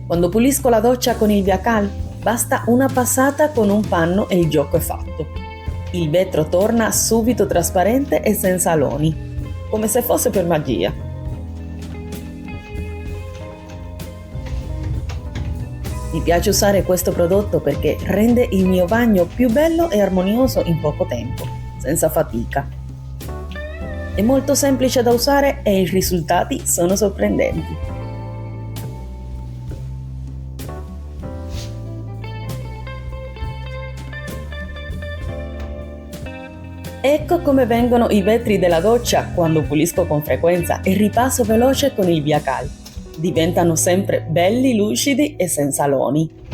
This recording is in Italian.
Quando pulisco la doccia con il Viacal, basta una passata con un panno e il gioco è fatto. Il vetro torna subito trasparente e senza aloni, come se fosse per magia. Mi piace usare questo prodotto perché rende il mio bagno più bello e armonioso in poco tempo, senza fatica. È molto semplice da usare e i risultati sono sorprendenti. Ecco come vengono i vetri della doccia quando pulisco con frequenza e ripasso veloce con il Viacal. Diventano sempre belli lucidi e senza aloni.